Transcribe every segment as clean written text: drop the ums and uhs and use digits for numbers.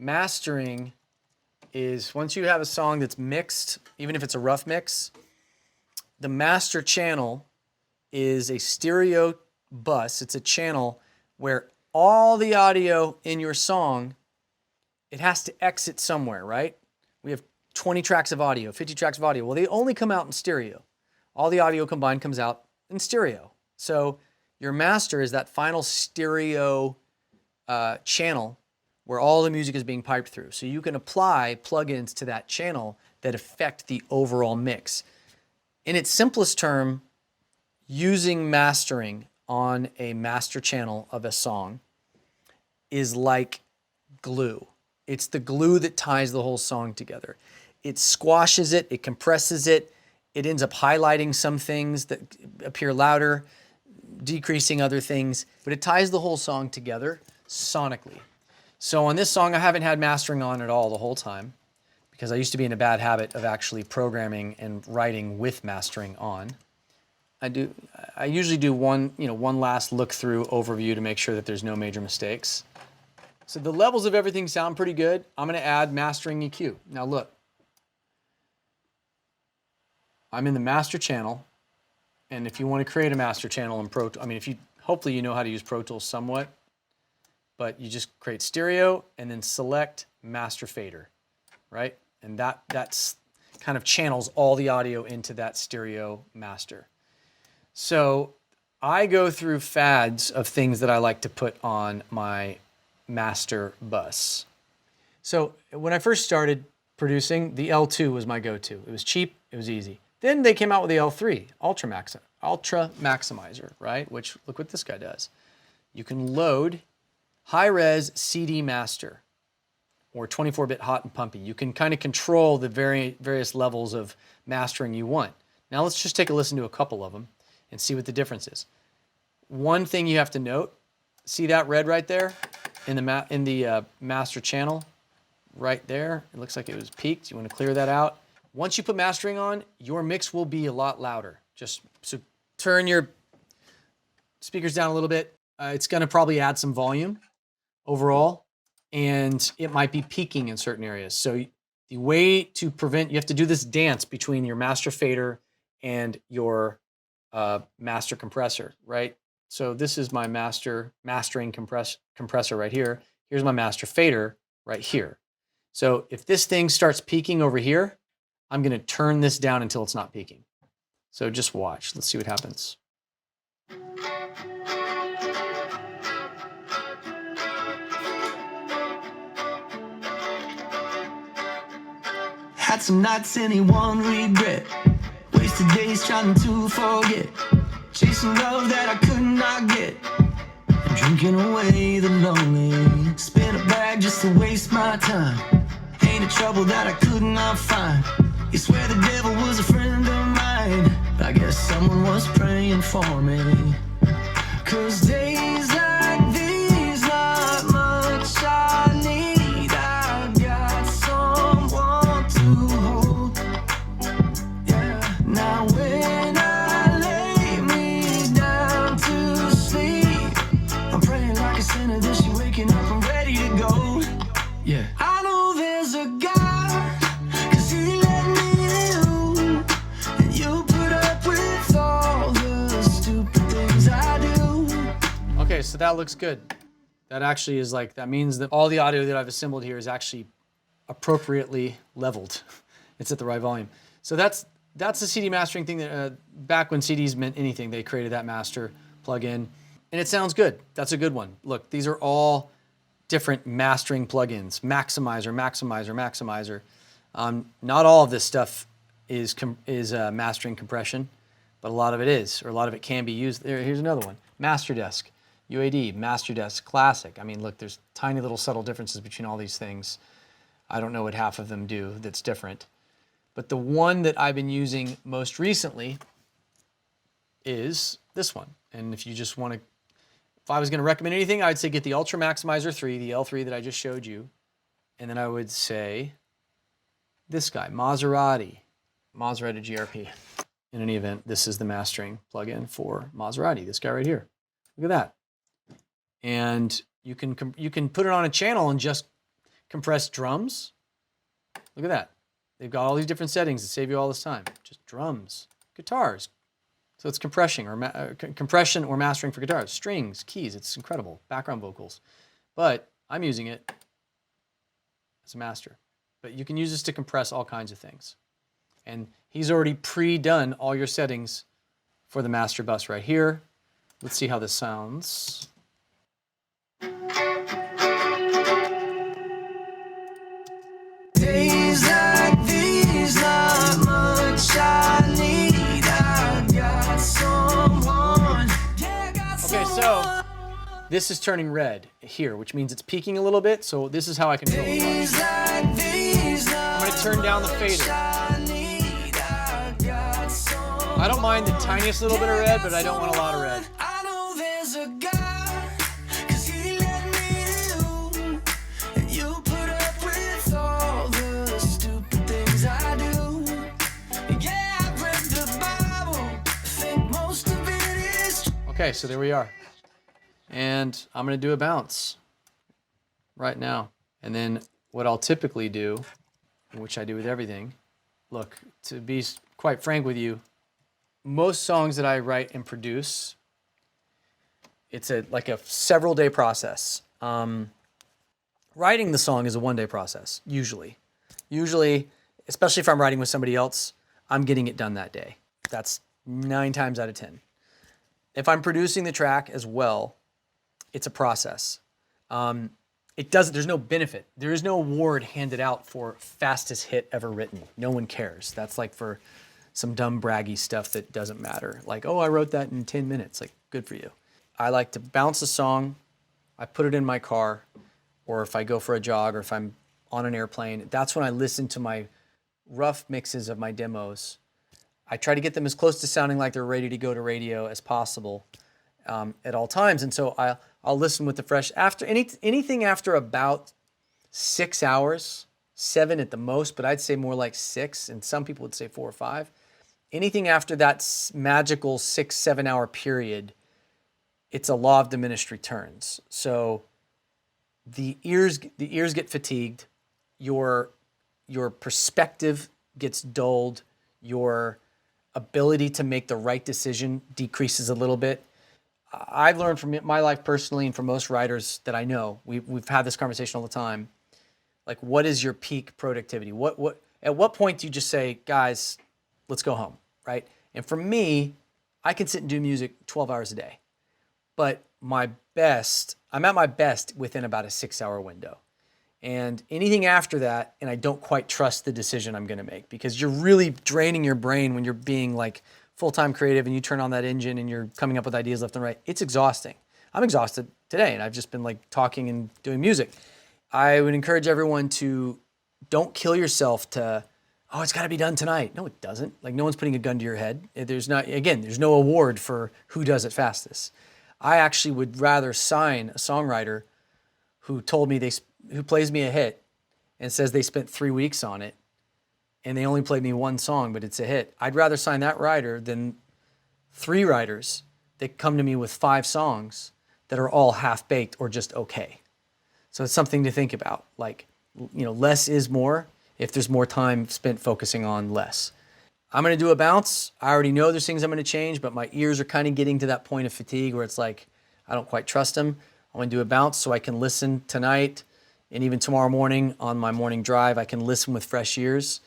mastering is once you have a song that's mixed, even if it's a rough mix, the master channel is a stereo bus. It's a channel where all the audio in your song, it has to exit somewhere, right? We have 20 tracks of audio, 50 tracks of audio. Well, they only come out in stereo. All the audio combined comes out in stereo. So your master is that final stereo channel where all the music is being piped through. So you can apply plugins to that channel that affect the overall mix. In its simplest term, using mastering on a master channel of a song is like glue. It's the glue that ties the whole song together. It squashes it, it compresses it, it ends up highlighting some things that appear louder, decreasing other things, but it ties the whole song together sonically. So on this song, I haven't had mastering on at all the whole time because I used to be in a bad habit of actually programming and writing with mastering on. I usually do one last look through overview to make sure that there's no major mistakes. So the levels of everything sound pretty good. I'm going to add mastering EQ. Now look, I'm in the master channel, and if you want to create a master channel in Pro Tools, hopefully you know how to use Pro Tools somewhat, but you just create stereo and then select master fader, right? And that's kind of channels all the audio into that stereo master. So I go through fads of things that I like to put on my master bus. So when I first started producing, the L2 was my go-to. It was cheap, it was easy. Then they came out with the L3, Ultra Maximizer, right? Which, look what this guy does. You can load high-res CD master or 24-bit hot and pumpy. You can kind of control the various levels of mastering you want. Now let's just take a listen to a couple of them and see what the difference is. One thing you have to note, see that red right there in the master channel? Right there, it looks like it was peaked. You want to clear that out. Once you put mastering on, your mix will be a lot louder. So turn your speakers down a little bit. It's going to probably add some volume overall, and it might be peaking in certain areas. So the way to prevent, you have to do this dance between your master fader and your master compressor, right? So this is my mastering compressor right here. Here's my master fader right here. So if this thing starts peaking over here, I'm going to turn this down until it's not peaking. So just watch. Let's see what happens. Had some nights anyone regret, wasted days trying to forget, chasing love that I could not get, and drinking away the lonely. Spin a bag just to waste my time, ain't a trouble that I could not find. You swear the devil was a friend of mine, I guess someone was praying for me. 'Cause days like these, not much I need, I got someone to hold. Yeah. Now when I lay me down to sleep, I'm praying like a sinner that she waking up and ready to go. Yeah. I know there's a God, 'cause he let me in, and you put up with all the stupid things I do. Okay, so that looks good. That actually is like, that means that all the audio that I've assembled here is actually appropriately leveled. It's at the right volume. So that's the CD mastering thing that back when CDs meant anything, they created that master plugin, and it sounds good. That's a good one. Look, these are all different mastering plugins. Maximizer, maximizer, maximizer. Not all of this stuff is mastering compression, but a lot of it is, or a lot of it can be used. Here's another one. MasterDesk, UAD, MasterDesk, Classic. I mean, look, there's tiny little subtle differences between all these things. I don't know what half of them do that's different. But the one that I've been using most recently is this one. And if you just want to, if I was going to recommend anything, I'd say get the Ultra Maximizer 3, the L3 that I just showed you. And then I would say this guy, Maserati GRP. In any event, this is the mastering plugin for Maserati, this guy right here. Look at that. And you can put it on a channel and just compressed drums. Look at that. They've got all these different settings to save you all this time. Just drums, guitars. So it's compression or mastering for guitars, strings, keys. It's incredible. Background vocals. But I'm using it as a master. But you can use this to compress all kinds of things. And he's already pre-done all your settings for the master bus right here. Let's see how this sounds. Days like these, not much I need. I got someone. Yeah, I got Okay, so this is turning red here, which means it's peaking a little bit. So this is how I control it. days like these, I'm going to turn down the fader. I need. I got someone. I don't mind the tiniest little bit of red, but I don't want a lot of red. I know there's a God, 'cause he let me do. And you put up with all the stupid things I do. Yeah, I've read the Bible. I think most of it is true. Okay, so there we are. And I'm going to do a bounce right now. And then what I'll typically do, which I do with everything, look, to be quite frank with you, most songs that I write and produce, it's like a several day process. Writing the song is a one day process, usually. Usually, especially if I'm writing with somebody else, I'm getting it done that day. That's 9 times out of 10. If I'm producing the track as well, it's a process. There's no benefit. There is no award handed out for fastest hit ever written. No one cares. That's like for some dumb braggy stuff that doesn't matter. Like, oh, I wrote that in 10 minutes. Like, good for you. I like to bounce a song. I put it in my car, or if I go for a jog, or if I'm on an airplane, that's when I listen to my rough mixes of my demos. I try to get them as close to sounding like they're ready to go to radio as possible at all times. And so I'll listen with the fresh, after anything after about 6 hours, 7 at the most, but I'd say more like 6, and some people would say 4 or 5. Anything after that magical 6-7 hour period, it's a law of diminished returns. So the ears get fatigued, your perspective gets dulled, your ability to make the right decision decreases a little bit. I've learned from my life personally, and from most writers that I know, we've had this conversation all the time. Like, what is your peak productivity? At what point do you just say, guys, let's go home, right? And for me, I can sit and do music 12 hours a day. But I'm at my best within about a 6-hour window. And anything after that, and I don't quite trust the decision I'm gonna make, because you're really draining your brain when you're being like full-time creative and you turn on that engine and you're coming up with ideas left and right. It's exhausting. I'm exhausted today, and I've just been like talking and doing music. I would encourage everyone to don't kill yourself to, oh, it's gotta be done tonight. No, it doesn't. Like, no one's putting a gun to your head. There's no award for who does it fastest. I actually would rather sign a songwriter who told me who plays me a hit and says they spent 3 weeks on it and they only played me one song, but it's a hit. I'd rather sign that writer than 3 writers that come to me with 5 songs that are all half-baked or just okay. So it's something to think about. Like, less is more if there's more time spent focusing on less. I'm gonna do a bounce. I already know there's things I'm gonna change, but my ears are kind of getting to that point of fatigue where it's like, I don't quite trust them. I'm gonna do a bounce so I can listen tonight and even tomorrow morning on my morning drive. I can listen with fresh ears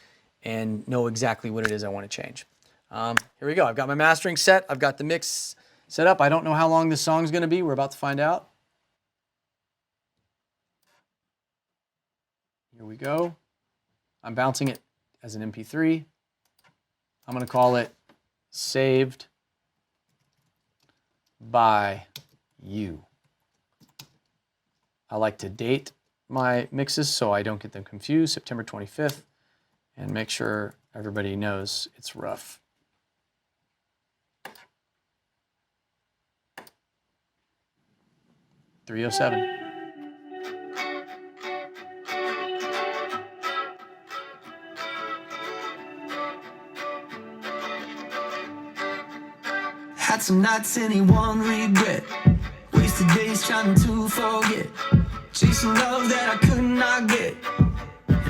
and know exactly what it is I wanna change. Here we go. I've got my mastering set. I've got the mix set up. I don't know how long this song's gonna be. We're about to find out. Here we go. I'm bouncing it as an MP3. I'm going to call it Saved by You. I like to date my mixes so I don't get them confused, September 25th, and make sure everybody knows it's rough. .307. Had some nights anyone regret. Wasted days trying to forget. Chasing love that I could not get.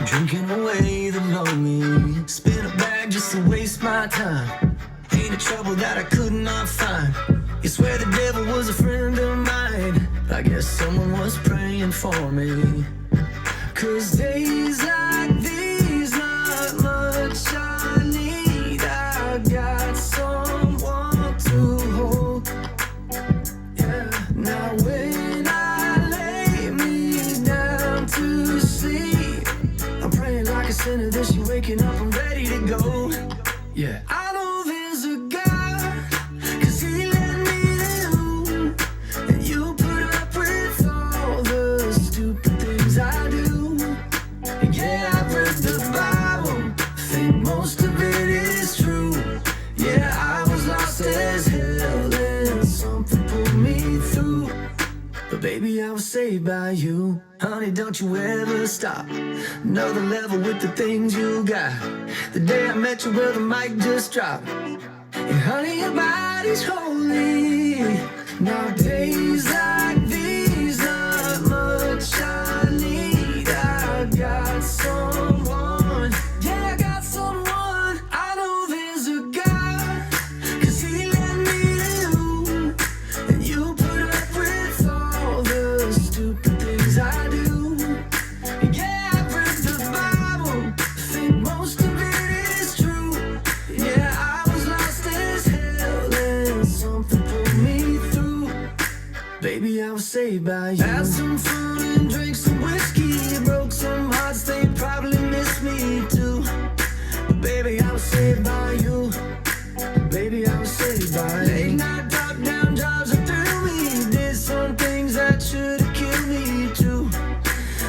drinking away the lonely. Spin a bag just to waste my time. Ain't a trouble that I could not find. You swear the devil was a friend of mine. I guess someone was praying for me. 'Cause days like these, not much I need. I got someone to hold. Yeah. Now when I lay me down to sleep, I'm praying like a sinner that she waking up, I'm ready to go. Yeah. I know there's a God, 'cause he let me live. And you put up with all the stupid things I do. And yeah, I've read the Bible, think most of it is true. Yeah, I was lost as hell and something pulled me through. But baby, I was saved by you. Honey, don't you ever stop. Another level with the things you got. The day I met you, well, the mic just dropped. And honey, your body's holy. Now days like these, not much I need. I got someone. Yeah, I got someone. I know there's a God, 'cause he let me live. And you put up with all the stupid things I do. Yeah, I've read the Bible, think most of it is true. Yeah, I was lost as hell and something pulled me through. Baby, I was saved by you. Had some fun and drank some whiskey. Broke some hearts, they probably miss me too. But baby, I was saved by you. Baby, I was saved by you. Late night top down jobs that threw me. Did some things that should've killed me too.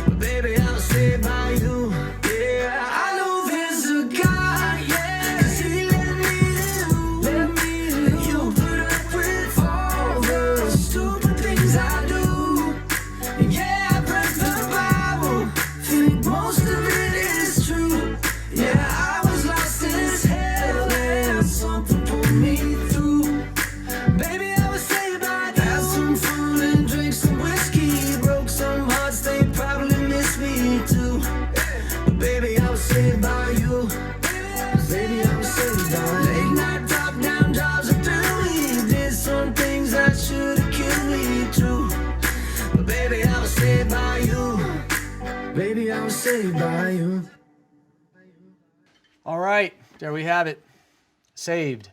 But baby, I was saved by you. Yeah, I know there's a God, yeah, 'cause he let me live. Let me live. You put up with all the stupid things I do. Yeah, I read the Bible, think most of it is true. Yeah, I was lost as hell and something pulled me through. Baby, I was saved by you. Had some fun and drank some whiskey. Broke some hearts, they probably miss me too. But baby, I was saved by you. Baby, I was saved by you. Late night top down jobs that threw me. Did some things that should've killed me too. But baby, I was saved by you. Baby, I was saved by you. All right, there we have it. Saved.